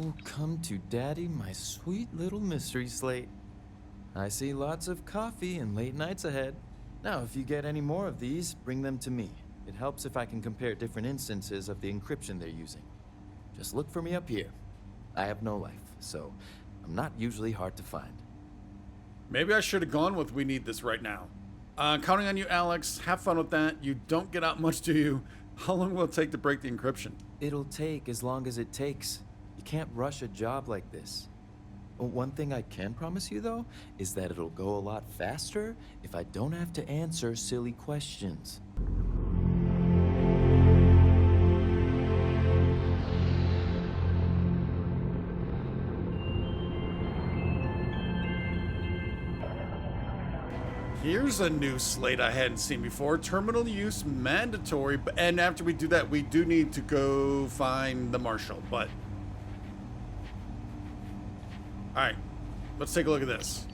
Oh, come to Daddy, my sweet little mystery slate. I see lots of coffee and late nights ahead. Now, if you get any more of these, bring them to me. It helps if I can compare different instances of the encryption they're using. Just look for me up here. I have no life, so I'm not usually hard to find. Maybe I should have gone with we need this right now. Counting on you, Alex. Have fun with that. You don't get out much, do you? How long will it take to break the encryption? It'll take as long as it takes. You can't rush a job like this. One thing I can promise you, though, is that it'll go a lot faster if I don't have to answer silly questions. Here's a new slate I hadn't seen before. Terminal use mandatory. And after we do that, we do need to go find the marshal. But alright, let's take a look at this.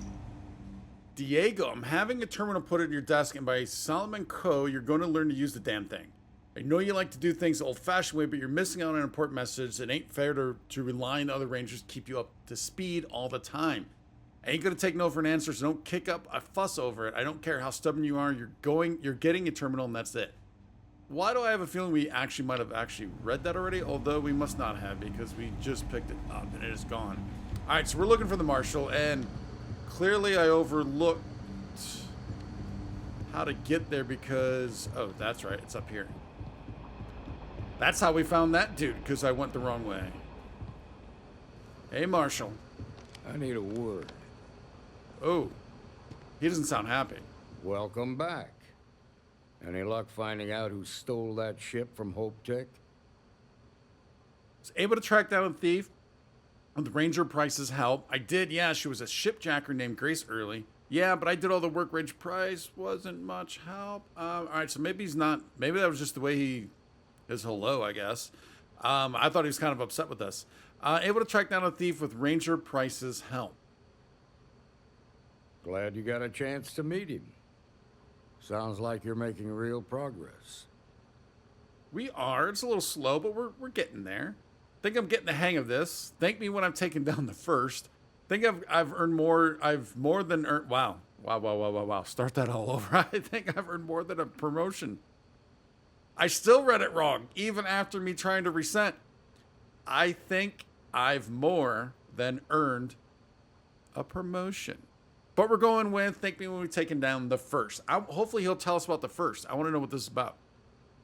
Diego, I'm having a terminal put at your desk, and by Solomon Coe, you're going to learn to use the damn thing. I know you like to do things the old-fashioned way, but you're missing out on an important message. It ain't fair to rely on other rangers to keep you up to speed all the time. I ain't gonna take no for an answer, so don't kick up a fuss over it. I don't care how stubborn you are. You're getting a terminal, and that's it. Why do I have a feeling we might have read that already? Although we must not have, because we just picked it up and it is gone. All right, so we're looking for the marshal, and clearly I overlooked how to get there because, oh, that's right, it's up here. That's how we found that dude, because I went the wrong way. Hey, Marshal. I need a word. Oh, he doesn't sound happy. Welcome back. Any luck finding out who stole that ship from Hope Tech? Was able to track down a thief with Ranger Price's help. I did, yeah, she was a shipjacker named Grace Early. Yeah, but I did all the work. Ranger Price wasn't much help. All right, so maybe he's not, maybe that was just the way he is hello, I guess. I thought he was kind of upset with us. Able to track down a thief with Ranger Price's help. Glad you got a chance to meet him. Sounds like you're making real progress. We are. It's a little slow, but we're getting there. Think I'm getting the hang of this. Thank me when I'm taking down the first. Think I've earned more. I've more than earned. Wow. Start that all over. I think I've earned more than a promotion. I still read it wrong, even after me trying to reset. I think I've more than earned a promotion. But we're going with thank me when we've taken down the first. Hopefully he'll tell us about the first. I want to know what this is about.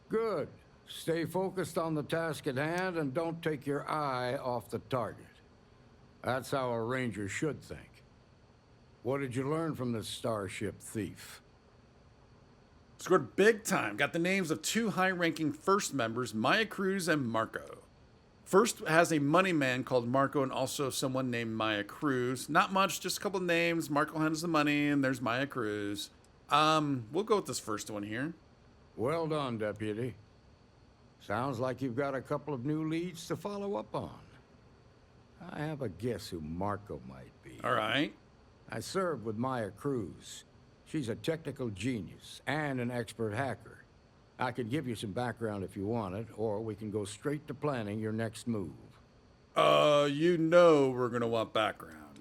Good. Stay focused on the task at hand and don't take your eye off the target. That's how a ranger should think. What did you learn from this starship thief? Scored big time. Got the names of two high-ranking First members, Maya Cruz and Marco. First has a money man called Marco and also someone named Maya Cruz. Not much, just a couple names. Marco has the money and there's Maya Cruz. We'll go with this first one here. Well done, Deputy. Sounds like you've got a couple of new leads to follow up on. I have a guess who Marco might be. All right. I served with Maya Cruz. She's a technical genius and an expert hacker. I could give you some background if you want it, or we can go straight to planning your next move. You know we're gonna want background.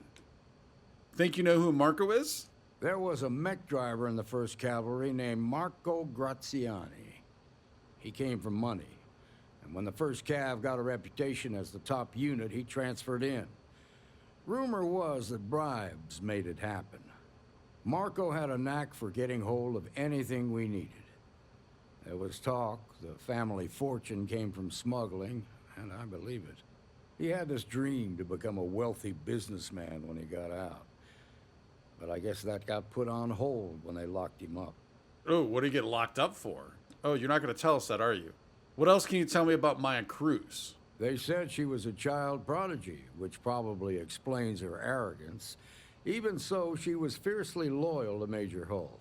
Think you know who Marco is? There was a mech driver in the 1st Cavalry named Marco Graziani. He came from money, and when the 1st Cav got a reputation as the top unit, he transferred in. Rumor was that bribes made it happen. Marco had a knack for getting hold of anything we needed. There was talk the family fortune came from smuggling, and I believe it. He had this dream to become a wealthy businessman when he got out. But I guess that got put on hold when they locked him up. Oh, what did he get locked up for? Oh, you're not going to tell us that, are you? What else can you tell me about Maya Cruz? They said she was a child prodigy, which probably explains her arrogance. Even so, she was fiercely loyal to Major Hull.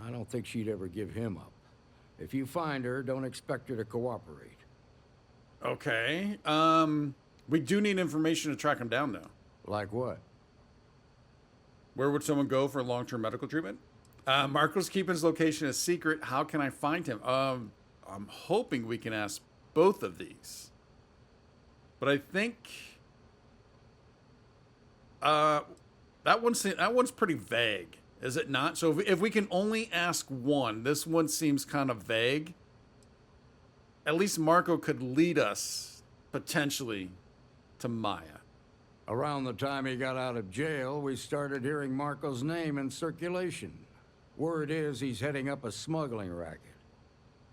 I don't think she'd ever give him up. If you find her, don't expect her to cooperate. Okay. We do need information to track him down, though. Like what? Where would someone go for long-term medical treatment? Marco's keeping his location a secret. How can I find him? I'm hoping we can ask both of these. But I think That one's pretty vague, is it not? So if we can only ask one, this one seems kind of vague. At least Marco could lead us, potentially, to Maya. Around the time he got out of jail, we started hearing Marco's name in circulation. Word is he's heading up a smuggling racket.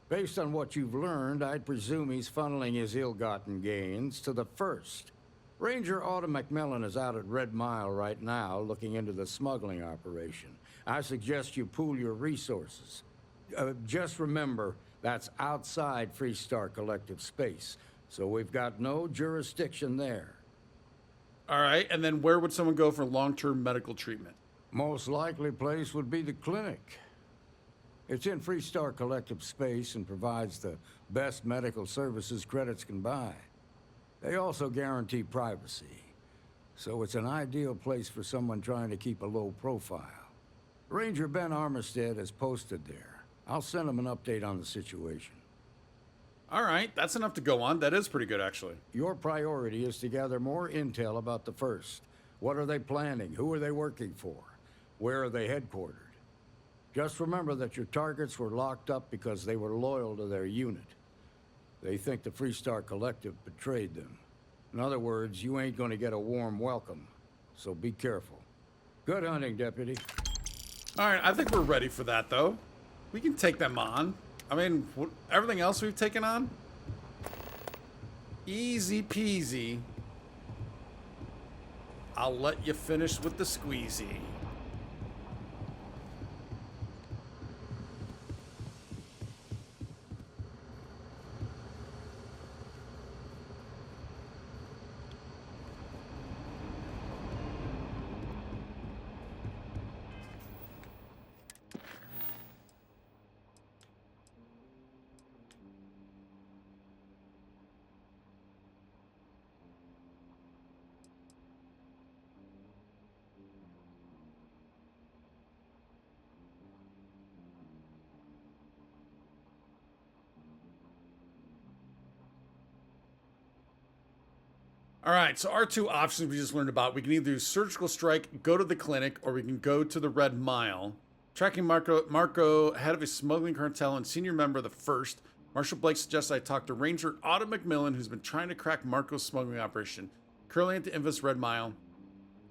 Based on what you've learned, I'd presume he's funneling his ill-gotten gains to the First. Ranger Autumn McMillan is out at Red Mile right now, looking into the smuggling operation. I suggest you pool your resources. Just remember, that's outside Freestar Collective space, so we've got no jurisdiction there. All right, and then where would someone go for long-term medical treatment? Most likely place would be the clinic. It's in Freestar Collective space and provides the best medical services credits can buy. They also guarantee privacy, so it's an ideal place for someone trying to keep a low profile. Ranger Ben Armistead is posted there. I'll send him an update on the situation. All right, that's enough to go on. That is pretty good, actually. Your priority is to gather more intel about the First. What are they planning? Who are they working for? Where are they headquartered? Just remember that your targets were locked up because they were loyal to their unit. They think the Freestar Collective betrayed them. In other words, you ain't gonna get a warm welcome, so be careful. Good hunting, Deputy. All right, I think we're ready for that, though. We can take them on. I mean, everything else we've taken on? Easy peasy. I'll let you finish with the squeezy. All right, so our two options we just learned about. We can either do surgical strike, go to the clinic, or we can go to the Red Mile. Tracking Marco, head of a smuggling cartel and senior member of the First. Marshal Blake suggests I talk to Ranger Autumn McMillan, who's been trying to crack Marco's smuggling operation. Currently at the infamous Red Mile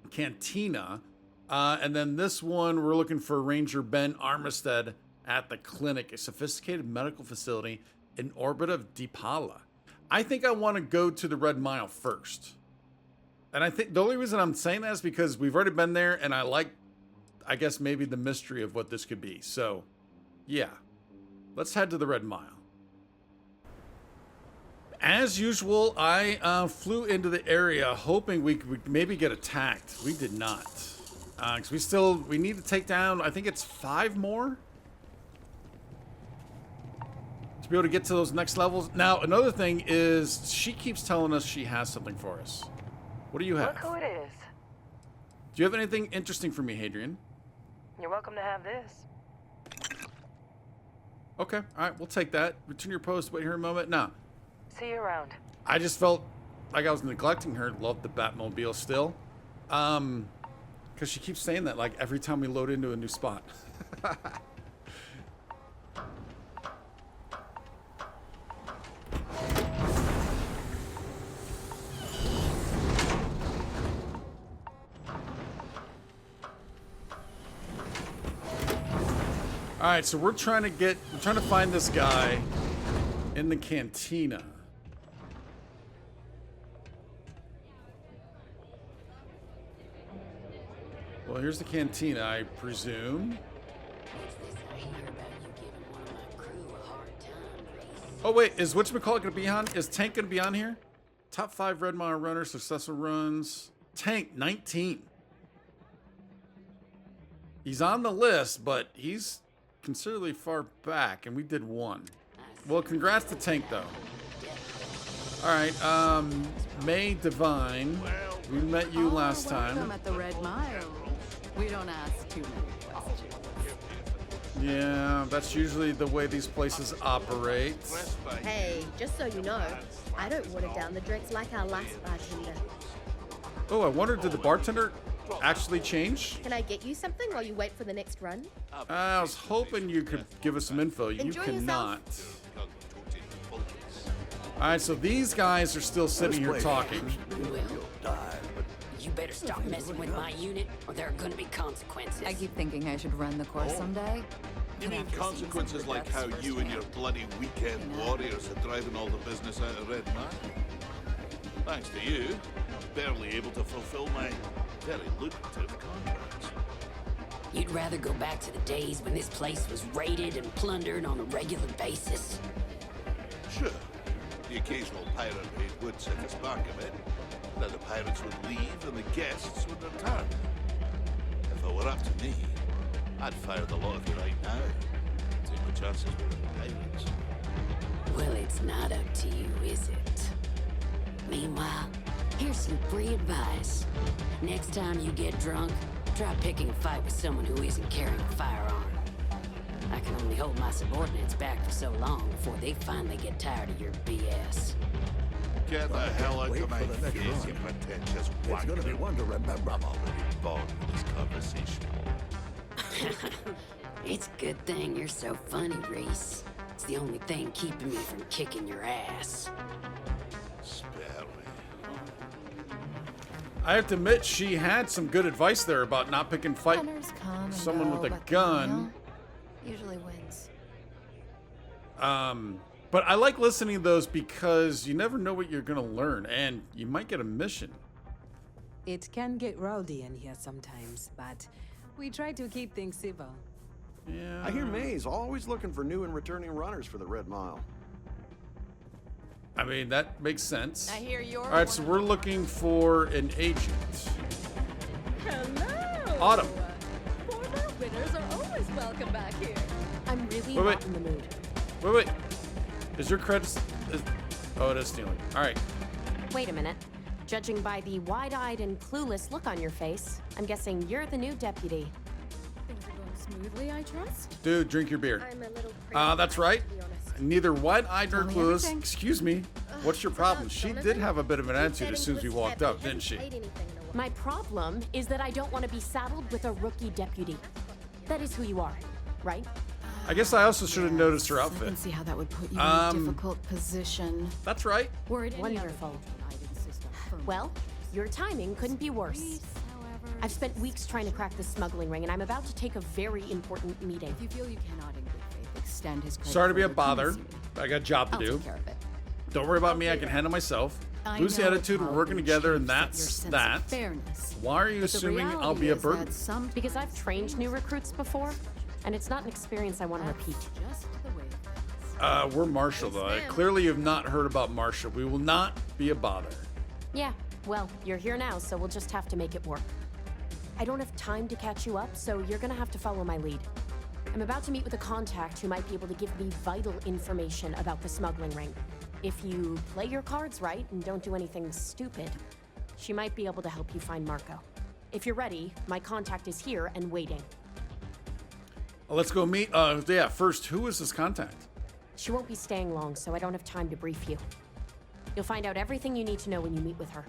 Cantina. And then this one, we're looking for Ranger Ben Armistead at the clinic, a sophisticated medical facility in orbit of Deepala. I think I want to go to the Red Mile first. And I think the only reason I'm saying that is because we've already been there and I like, I guess, maybe the mystery of what this could be. So, yeah. Let's head to the Red Mile. As usual, I flew into the area hoping we could maybe get attacked. We did not. Because we need to take down, I think it's 5 more? To be able to get to those next levels. Now, another thing is she keeps telling us she has something for us. What do you have? Look who it is. Do you have anything interesting for me, Hadrian? You're welcome to have this. Okay, all right, we'll take that. Return your post, wait here a moment. No. See you around. I just felt like I was neglecting her. Love the Batmobile still. Because she keeps saying that like every time we load into a new spot. All right, so we're trying to find this guy in the cantina. Well, here's the cantina, I presume. Oh wait, is whatchamacallit gonna be on? Is Tank gonna be on here? Top 5 Red Mile runners, successful runs. Tank, 19. He's on the list, but he's considerably far back, and we did 1. Well, congrats to Tank, though. All right, Mei Devine. We met you last time. Welcome at the Red Mile. We don't ask too many questions. Yeah, that's usually the way these places operate. Hey, just so you know, I don't water down the drinks like our last bartender. Oh, I wonder, did the bartender actually change? Can I get you something while you wait for the next run? I was hoping you could give us some info. You Enjoy cannot. yourself. Alright, so these guys are still sitting here talking. You better stop messing with my unit, or there are gonna be consequences. I keep thinking I should run the course someday. You But mean after seeing consequences some of like the how deaths you and your firsthand, bloody weekend you know. warriors are driving all the business out of Red Man? Thanks to you, I'm barely able to fulfill my very lucrative contracts. You'd rather go back to the days when this place was raided and plundered on a regular basis? Sure, the occasional pirate raid would set us back a bit. Then the pirates would leave and the guests would return. If it were up to me, I'd fire the lot of you right now. Take my chances with the pirates. Well, it's not up to you, is it? Meanwhile, here's some free advice. Next time you get drunk, try picking a fight with someone who isn't carrying a firearm. I can only hold my subordinates back for so long before they finally get tired of your BS. Get the hell out of my for the next face, run. you pretentious wanker. It's gonna be one to remember. I'm already bored with this conversation. It's a good thing you're so funny, Reese. It's the only thing keeping me from kicking your ass. Spare me. I have to admit, she had some good advice there about not picking fight Runners come and someone go, with a but the gun. male usually wins. But I like listening to those because you never know what you're gonna learn, and you might get a mission. It can get rowdy in here sometimes, but we try to keep things civil. Yeah. I hear May's always looking for new and returning runners for the Red Mile. I mean, that makes sense. I hear you're All right, so we're looking for an agent. Hello! Autumn. Former winners are always welcome back here. I'm really Wait, not wait. in the mood. Wait. Is your credits? Oh, it is stealing. All right. Wait a minute. Judging by the wide-eyed and clueless look on your face, I'm guessing you're the new deputy. Things are going smoothly, I trust. Dude, drink your beer. I'm a little crazy, That's right. to be honest. Neither wide-eyed nor Tell me clueless. everything. Excuse me. What's your problem? She did Donovan? have a bit of an He attitude said as he soon as we was walked happy. up, didn't she? Hadn't played anything in a while. My problem is that I don't want to be saddled with a rookie deputy. That is who you are, right? I guess I also should have noticed her I outfit. can see how that would put you in a difficult position. That's right. Were it any other Wonderful. agent, I'd insist on firm Well, your timing couldn't be worse. Reese, however, I've spent weeks trying to crack this smuggling ring, and I'm about to take a very important meeting. if you feel you cannot in good faith extend his credit Sorry to be a further, bother. come and see me. I got a job to I'll do. take care of it. Don't worry about me. I can handle myself. I Lose the know attitude. We're how working you together, and choose that your that's sense of that. fairness. Why are you But the assuming I'll reality be a is burden? that some Because I've trained new recruits before, and it's not an experience I want to repeat. Just the way it is. We're Marshall, though. Yes, ma'am. Clearly, you've not heard about Marshall. We will not be a bother. Yeah, well, you're here now, so we'll just have to make it work. I don't have time to catch you up, so you're gonna have to follow my lead. I'm about to meet with a contact who might be able to give me vital information about the smuggling ring. If you play your cards right and don't do anything stupid, she might be able to help you find Marco. If you're ready, my contact is here and waiting. Let's go meet. Yeah, first, who is this contact? She won't be staying long, so I don't have time to brief you. You'll find out everything you need to know when you meet with her.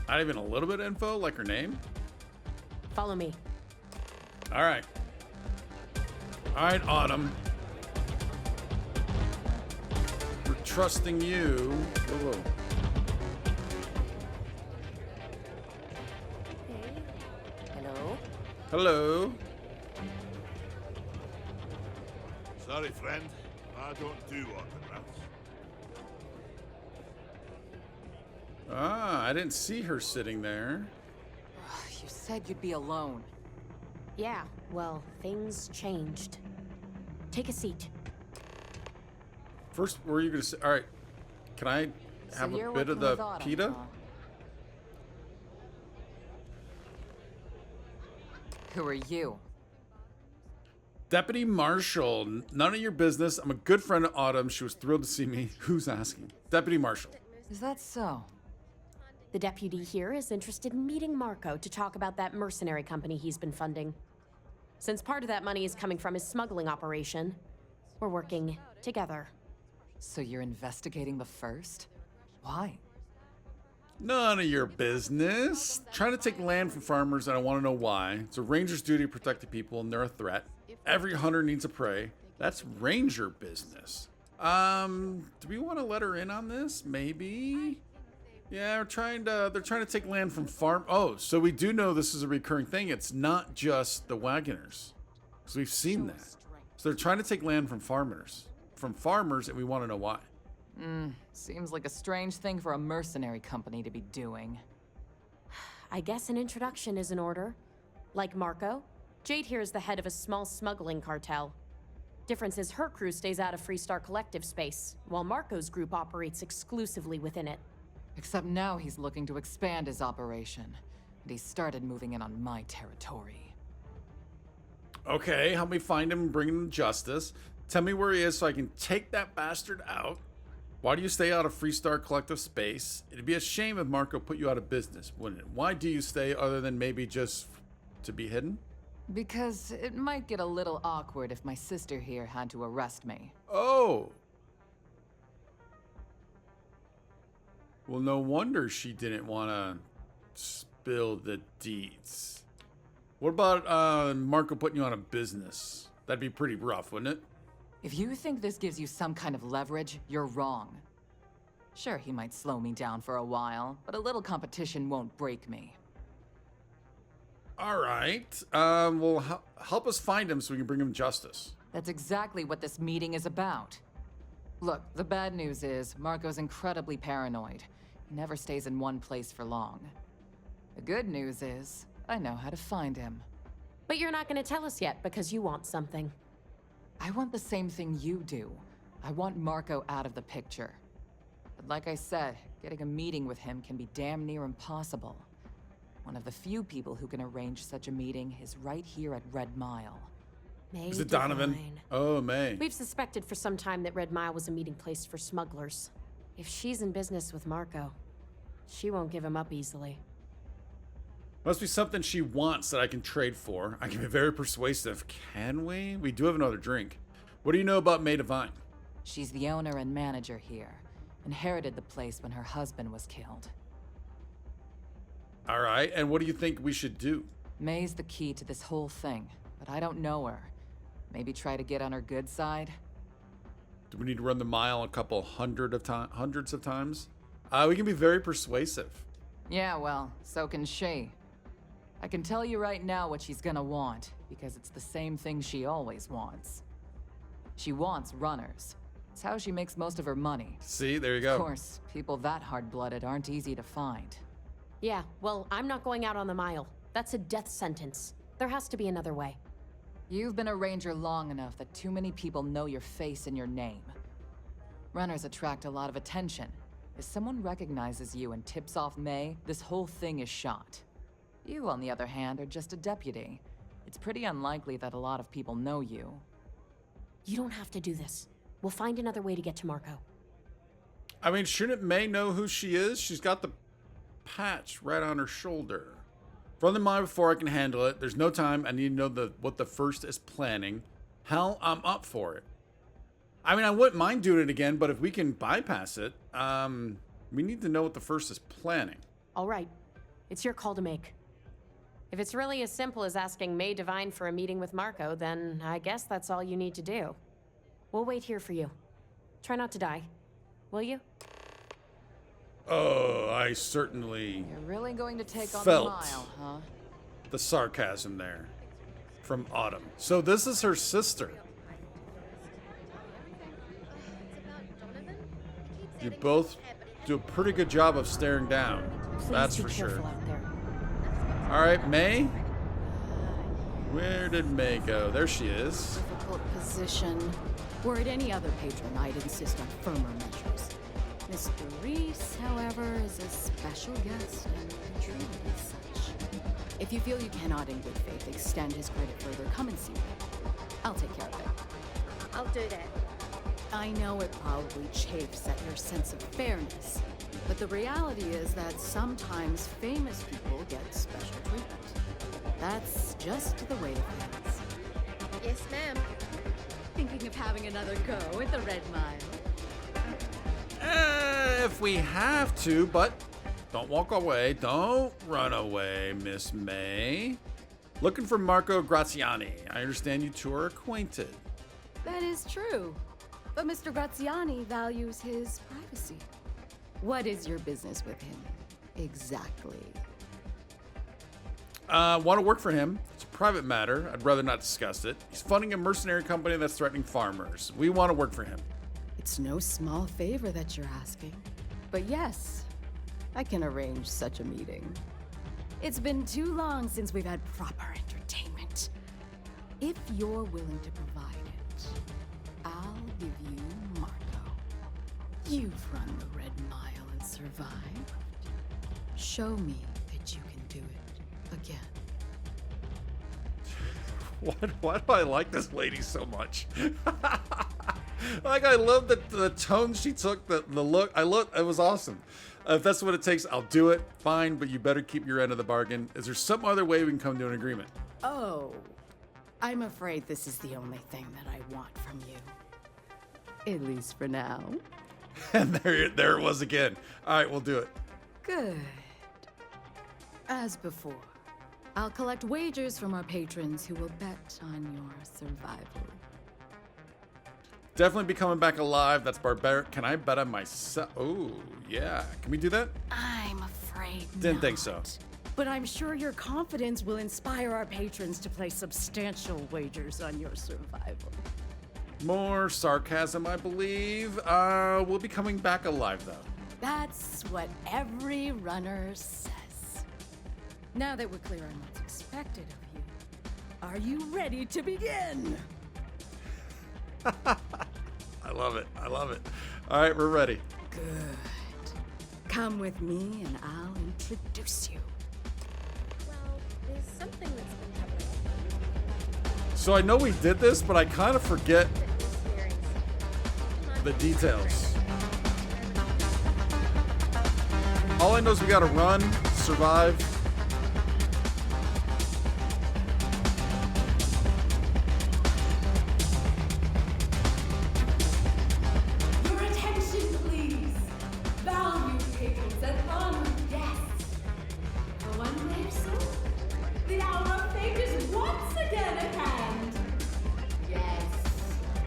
Not even a little bit of info, like her name? Follow me. All right. All right, Autumn. We're trusting you. Whoa, whoa. Hello? Hello. Sorry, friend. I don't do autographs. I didn't see her sitting there. You said you'd be alone. Yeah, well, things changed. Take a seat. First, were you gonna say? All right. Can I have So you're a bit of working the with Autumn, pita? huh? Who are you? Deputy Marshall. None of your business. I'm a good friend of Autumn. She was thrilled to see me. Who's asking? Deputy Marshall. Is that so? The deputy here is interested in meeting Marco to talk about that mercenary company he's been funding. Since part of that money is coming from his smuggling operation, we're working together. So you're investigating the first? Why? None of your business. Trying to take land from farmers, and I want to know why. It's a ranger's duty to protect the people, and they're a threat. Every hunter needs a prey. That's ranger business. Do we want to let her in on this? Maybe. Yeah, they're trying to take land from farm. Oh, so we do know this is a recurring thing. It's not just the Wagoners, because we've seen that. So they're trying to take land from farmers, and we want to know why. Seems like a strange thing for a mercenary company to be doing. I guess an introduction is in order. Like Marco, Jade here is the head of a small smuggling cartel. Difference is her crew stays out of Freestar Collective space, while Marco's group operates exclusively within it. Except now he's looking to expand his operation, and he started moving in on my territory. Okay, help me find him and bring him to justice. Tell me where he is so I can take that bastard out. Why do you stay out of Freestar Collective space? It'd be a shame if Marco put you out of business, wouldn't it? Why do you stay other than maybe just to be hidden? Because it might get a little awkward if my sister here had to arrest me. Oh. Well, no wonder she didn't want to spill the deeds. What about Marco putting you out of business? That'd be pretty rough, wouldn't it? If you think this gives you some kind of leverage, you're wrong. Sure, he might slow me down for a while, but a little competition won't break me. All right. Well, help us find him so we can bring him justice. That's exactly what this meeting is about. Look, the bad news is Marco's incredibly paranoid. He never stays in one place for long. The good news is I know how to find him. But you're not going to tell us yet because you want something. I want the same thing you do. I want Marco out of the picture. But like I said, getting a meeting with him can be damn near impossible. One of the few people who can arrange such a meeting is right here at Red Mile. Mei Is it Donovan? Devine. Oh, Mei. We've suspected for some time that Red Mile was a meeting place for smugglers. If she's in business with Marco, she won't give him up easily. Must be something she wants that I can trade for. I can be very persuasive. Can we? We do have another drink. What do you know about Mei Devine? She's the owner and manager here. Inherited the place when her husband was killed. All right, and what do you think we should do? May's the key to this whole thing, but I don't know her. Maybe try to get on her good side? Do we need to run the mile a couple hundreds of times? We can be very persuasive. Yeah, well, so can she. I can tell you right now what she's gonna want, because it's the same thing she always wants. She wants runners. It's how she makes most of her money. See, there you go. Of course, people that hard-blooded aren't easy to find. Yeah, well, I'm not going out on the mile. That's a death sentence. There has to be another way. You've been a ranger long enough that too many people know your face and your name. Runners attract a lot of attention. If someone recognizes you and tips off Mei, this whole thing is shot. You, on the other hand, are just a deputy. It's pretty unlikely that a lot of people know you. You don't have to do this. We'll find another way to get to Marco. I mean, shouldn't Mei know who she is? She's got the patch right on her shoulder. Run the mile before I can handle it. There's no time. I need to know what the first is planning. Hell, I'm up for it. I mean, I wouldn't mind doing it again, but if we can bypass it, we need to know what the first is planning. All right. It's your call to make. If it's really as simple as asking Mei Devine for a meeting with Marco, then I guess that's all you need to do. We'll wait here for you. Try not to die. Will you? Oh, I certainly You're really going to take on the felt mile, huh? the sarcasm there from Autumn. So this is her sister. You both do a pretty good job of staring down. Please That's be for careful sure. out there. All right, Mei. Where did Mei go? There she is. Difficult position. Were it any other patron, I'd insist on firmer measures. Mr. Reese, however, is a special guest and treated as such. If you feel you cannot in good faith extend his credit further, come and see me. I'll take care of it. I'll do that. I know it probably chafes at your sense of fairness, but the reality is that sometimes famous people get special treatment. That's just the way it is. Yes, ma'am. Thinking of having another go at the Red Mile? If we have to, but Don't walk away. Don't run away, Miss May. Looking for Marco Graziani. I understand you two are acquainted. That is true. But Mr. Graziani values his privacy. What is your business with him? Exactly. Want to work for him. It's a private matter. I'd rather not discuss it. He's funding a mercenary company that's threatening farmers. We want to work for him. It's no small favor that you're asking. But yes, I can arrange such a meeting. It's been too long since we've had proper entertainment. If you're willing to provide it, I'll give you Marco. You've run the Red Mile and survived. Show me that you can do it again. Why do I like this lady so much? Like, I love the tone she took, the look. It was awesome. If that's what it takes, I'll do it. Fine, but you better keep your end of the bargain. Is there some other way we can come to an agreement? Oh, I'm afraid this is the only thing that I want from you. At least for now. And there it was again. All right, we'll do it. Good. As before, I'll collect wagers from our patrons who will bet on your survival. Definitely be coming back alive. That's barbaric. Can I bet on myself? Oh, yeah. Can we do that? I'm afraid Didn't not. think so. But I'm sure your confidence will inspire our patrons to place substantial wagers on your survival. More sarcasm, I believe. We'll be coming back alive, though. That's what every runner says. Now that we're clear on what's expected of you, are you ready to begin? I love it. I love it. All right, we're ready. Good. Come with me and I'll introduce you. Well, there's something that's been happening. So I know we did this, but I kind of forget That is hearing something. the details. All I know is we gotta run, survive. Your attention, please. Valued patrons and honored guests. For one day so, the hour of fate is once again at hand. Yes,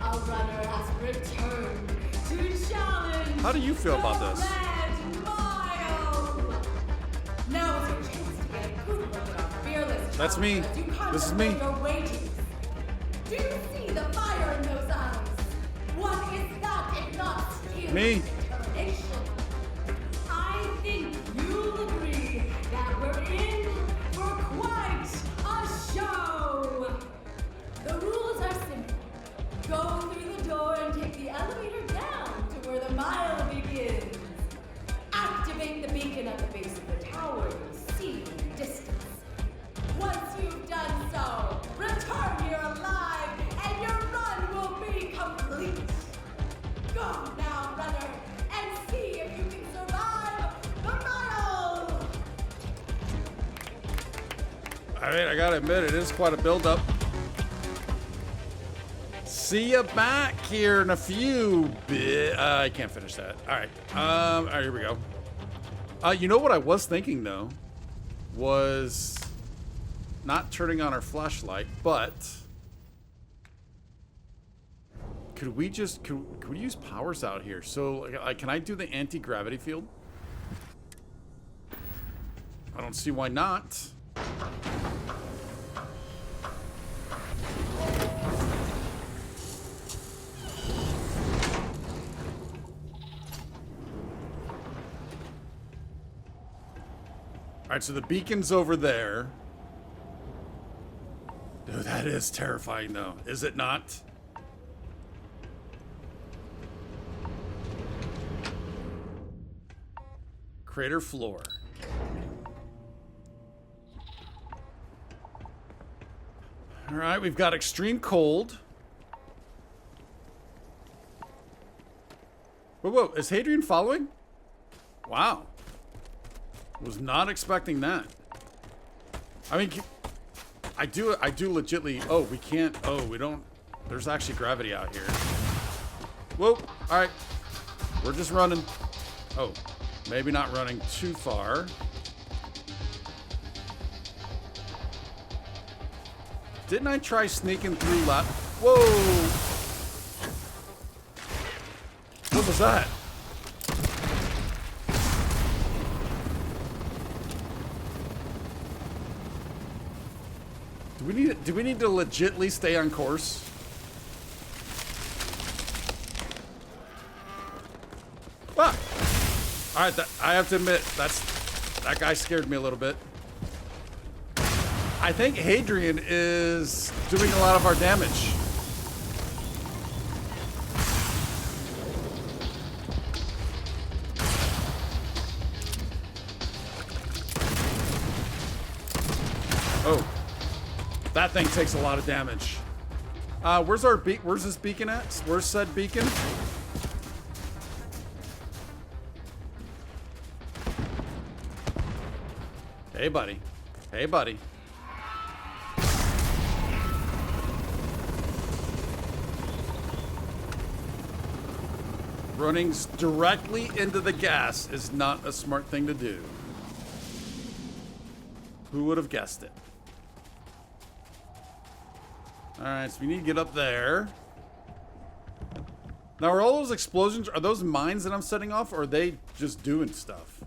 a runner has returned to challenge. How do you feel about the this? Red Mile. Now is your chance to get a good look at our fearless That's me. challenger as you This is me. contemplate your wagers. Do you see the fire in those eyes? What is that if not skill Me. and determination? I think you'll agree that we're in for quite a show. The rules are simple. Go through the door and take the elevator down to where the mile begins. Activate the beacon at the base of the tower you'll see in the distance. Once you've done so, return here alive and your run will be complete. Go now, runner, and see if you can survive the mile! I mean, I gotta admit, it is quite a build-up. See ya back here in a few bit. I can't finish that. All right, here we go. You know what I was thinking though, was not turning on our flashlight, but could we use powers out here? So, can I do the anti-gravity field? I don't see why not. All right, so the beacon's over there. Dude, that is terrifying, though. Is it not? Crater floor. All right, we've got extreme cold. Whoa, is Hadrian following? Wow. Was not expecting that. I mean, I do legitly. Oh, we can't. Oh, we don't. There's actually gravity out here. Whoa. All right. We're just running. Oh. Maybe not running too far. Didn't I try sneaking through Whoa! What was that? Do we need to legitly stay on course? Ah! Alright, I have to admit, that guy scared me a little bit. I think Hadrian is doing a lot of our damage. Oh. That thing takes a lot of damage. Where's this beacon at? Where's said beacon? Hey, buddy. Hey, buddy. Running directly into the gas is not a smart thing to do. Who would have guessed it? Alright, so we need to get up there. Now, are all those explosions, are those mines that I'm setting off, or are they just doing stuff?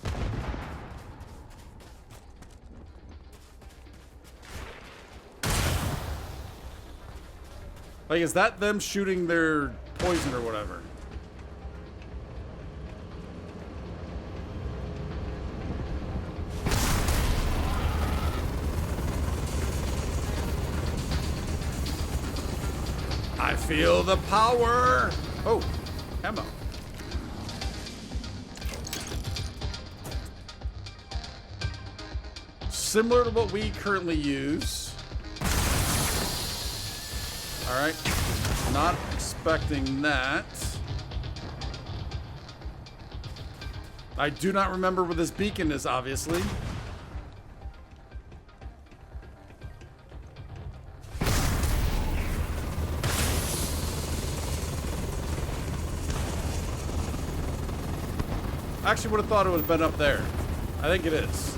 Like, is that them shooting their poison or whatever? I feel the power! Oh, ammo. Similar to what we currently use. Alright. Not expecting that. I do not remember where this beacon is, obviously. I actually would have thought it would have been up there. I think it is.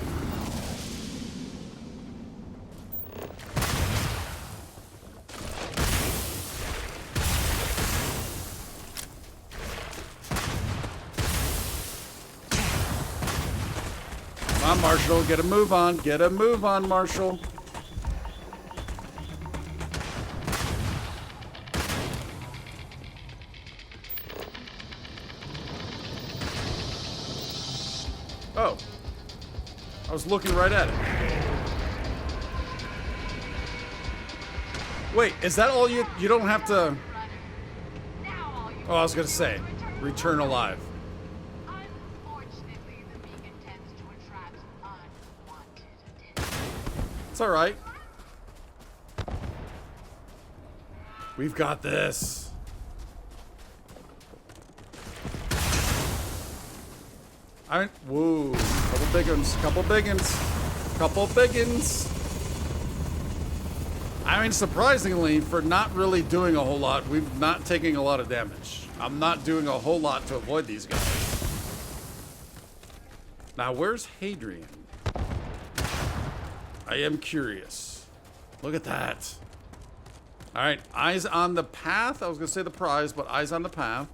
Come on, Marshall. Get a move on. Get a move on, Marshall. Oh. I was looking right at it. Wait, is that all you don't have to... Oh, I was gonna say, return alive. It's alright. We've got this. Whoa, couple big uns, couple big uns, couple big uns. I mean, surprisingly, for not really doing a whole lot, we've not taken a lot of damage. I'm not doing a whole lot to avoid these guys. Now, where's Hadrian? I am curious. Look at that. All right, eyes on the path. I was gonna say the prize, but eyes on the path.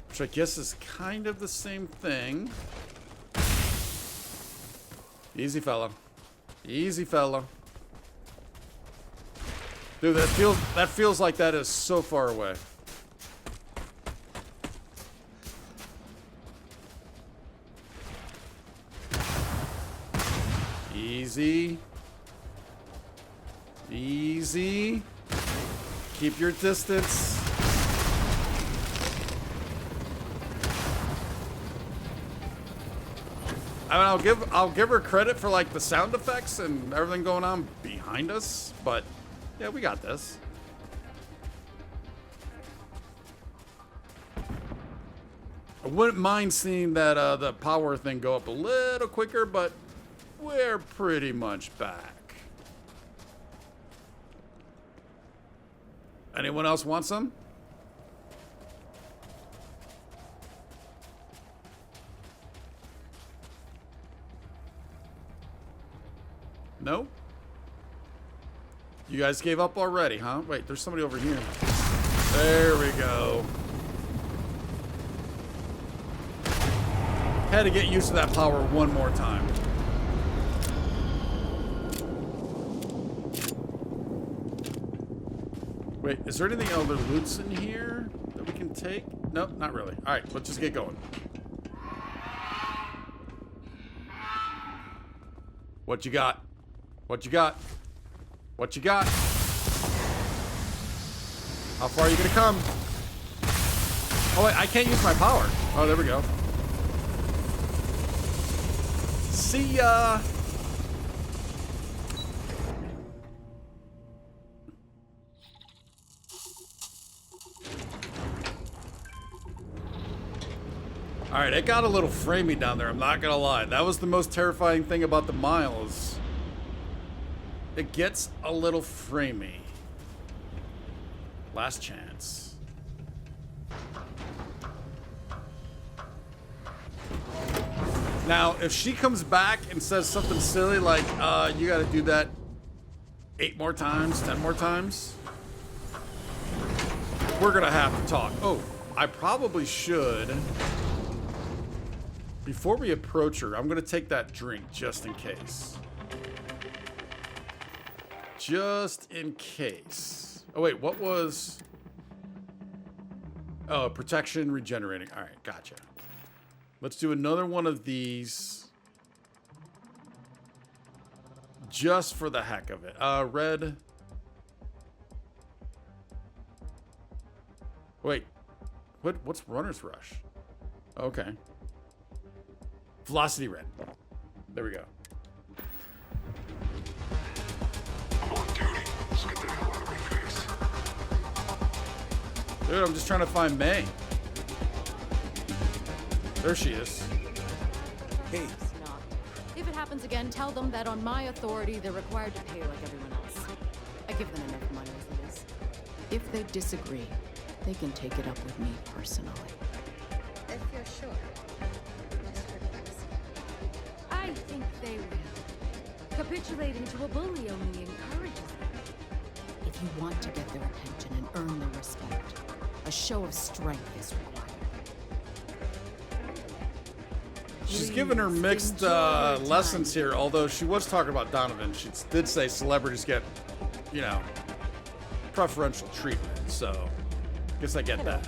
Which I guess is kind of the same thing. Easy, fella. Easy, fella. Dude, that feels like that is so far away. Easy. Easy. Keep your distance. I mean, I'll give her credit for like the sound effects and everything going on behind us, but yeah, we got this. I wouldn't mind seeing that the power thing go up a little quicker, but we're pretty much back. Anyone else want some? No? You guys gave up already, huh? Wait, there's somebody over here. There we go. Had to get used to that power one more time. Wait, is there anything other loots in here that we can take? Nope, not really. All right, let's just get going. What you got? What you got? What you got? How far are you gonna come? Oh wait, I can't use my power. Oh, there we go. See ya! Alright, it got a little framey down there, I'm not gonna lie. That was the most terrifying thing about the miles. It gets a little framey. Last chance. Now, if she comes back and says something silly like, you gotta do that 8 more times, 10 more times, we're gonna have to talk. Oh, I probably should. Before we approach her, I'm gonna take that drink just in case. Just in case. Oh wait, what was... Oh, protection, regenerating. All right, gotcha. Let's do another one of these. Just for the heck of it. Red. Wait. What's Runner's Rush? Okay. Velocity red. There we go. On duty. Let's get the hell out of my face. Dude, I'm just trying to find Mei. There she is. Hey. Not. If it happens again, tell them that on my authority, they're required to pay like everyone else. I give them enough money as it is. If they disagree, they can take it up with me personally. If you're sure. I think they will. Capitulating to a bully only encourages them. If you want to get their attention and earn their respect, a show of strength is required. She's given her mixed lessons here, although she was talking about Donovan. She did say celebrities get, you know, preferential treatment, so guess I get that.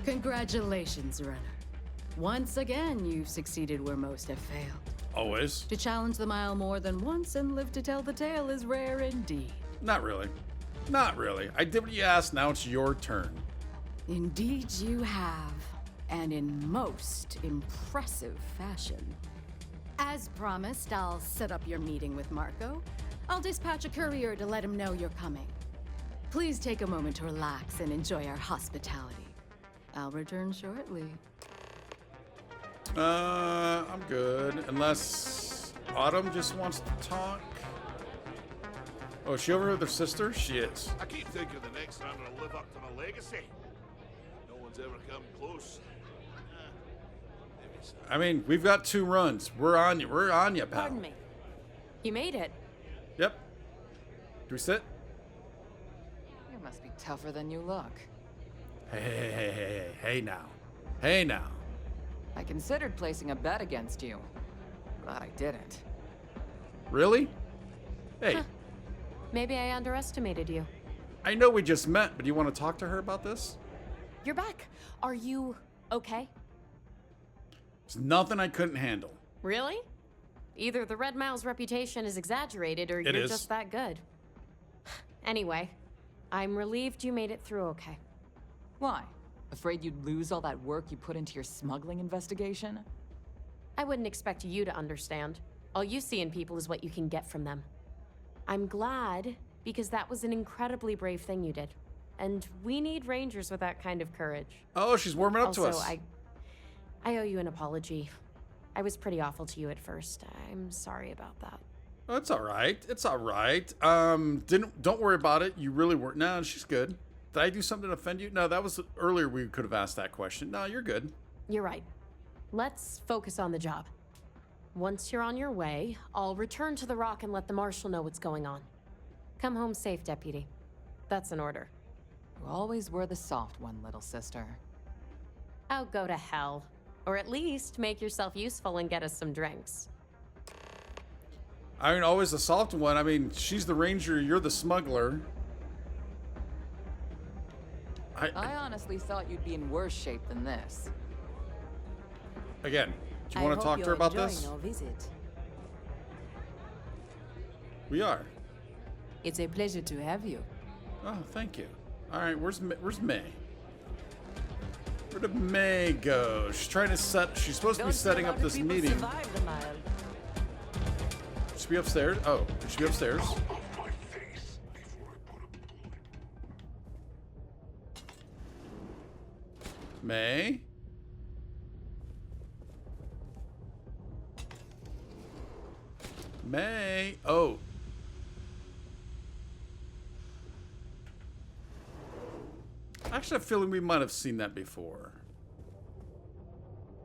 Congratulations, Runner. Once again, you've succeeded where most have failed. Always. To challenge the mile more than once and live to tell the tale is rare indeed. Not really. Not really. I did what you asked, now it's your turn. Indeed you have, and in most impressive fashion. As promised, I'll set up your meeting with Marco. I'll dispatch a courier to let him know you're coming. Please take a moment to relax and enjoy our hospitality. I'll return shortly. I'm good. Unless Autumn just wants to talk. Oh, is she over with her sister? She is. I keep thinking the next runner will live up to my legacy. No one's ever come close. Maybe so. I mean, we've got 2 runs. We're on you. We're on you, pal. Pardon me. You made it. Yep. Do we sit? You must be tougher than you look. Hey now. Hey now. I considered placing a bet against you. Glad I didn't. Really? Hey, Huh. Maybe I underestimated you. I know we just met, but do you want to talk to her about this? You're back. Are you okay? There's nothing I couldn't handle. Really? Either the Red Mile's reputation is exaggerated or It you're is. just that good. Anyway, I'm relieved you made it through okay. Why? Afraid you'd lose all that work you put into your smuggling investigation? I wouldn't expect you to understand. All you see in people is what you can get from them. I'm glad, because that was an incredibly brave thing you did. And we need rangers with that kind of courage. Oh, she's warming up to us. Also, I owe you an apology. I was pretty awful to you at first. I'm sorry about that. Oh, it's all right. It's all right. Don't worry about it. You really weren't. No, she's good. Did I do something to offend you? No, that was earlier. We could have asked that question. No, you're good. You're right. Let's focus on the job. Once you're on your way, I'll return to the Rock and let the Marshal know what's going on. Come home safe, Deputy. That's an order. You always were the soft one, little sister. Oh, go to hell. Or at least make yourself useful and get us some drinks. I mean, always the soft one. I mean, she's the ranger, you're the smuggler. I honestly thought you'd be in worse shape than this. Again, do you want to talk to her about this? Your visit. We are. It's a pleasure to have you. Oh, thank you. All right, where's Mei? Where did Mei go? She's trying to set. She's supposed to be setting up this meeting. Should be upstairs. Oh, should be upstairs. Mei? Mei? Oh. Actually, I have a feeling we might have seen that before.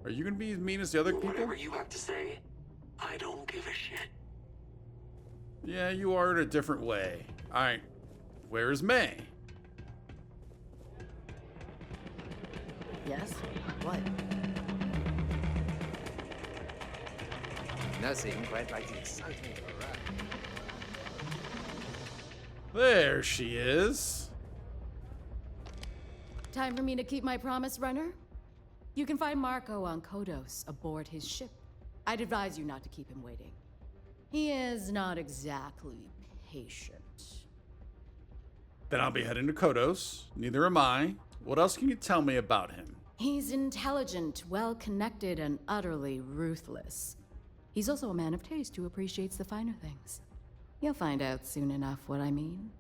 Are you gonna be as mean as the other people? Whatever you have to say, I don't give a shit. Yeah, you are in a different way. Alright. Where is Mei? Yes? What? Nothing quite like the excitement of a ride. There she is. Time for me to keep my promise, runner? You can find Marco on Kodos aboard his ship. I'd advise you not to keep him waiting. He is not exactly patient. Then I'll be heading to Kodos. Neither am I. What else can you tell me about him? He's intelligent, well-connected, and utterly ruthless. He's also a man of taste who appreciates the finer things. You'll find out soon enough what I mean.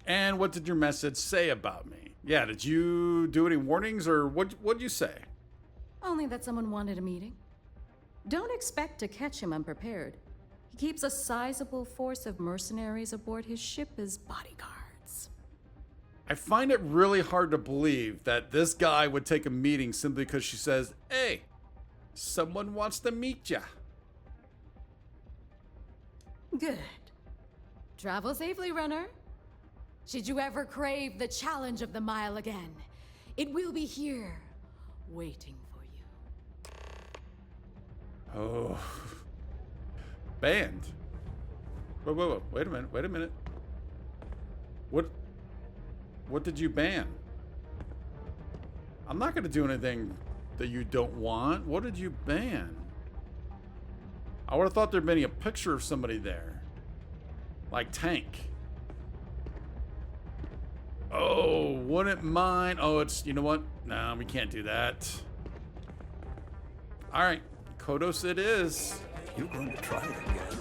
And what did your message say about me? Yeah, did you do any warnings or what'd you say? Only that someone wanted a meeting. Don't expect to catch him unprepared. He keeps a sizable force of mercenaries aboard his ship as bodyguards. I find it really hard to believe that this guy would take a meeting simply because she says, hey, someone wants to meet ya. Good. Travel safely, runner. Should you ever crave the challenge of the mile again, it will be here, waiting for you. Oh. Banned. Whoa. Wait a minute. What did you ban? I'm not gonna do anything that you don't want. What did you ban? I would have thought there'd been a picture of somebody there. Like Tank. Oh, wouldn't mind. Oh, it's, you know what? No, we can't do that. All right, Kodos it is. You're going to try it again.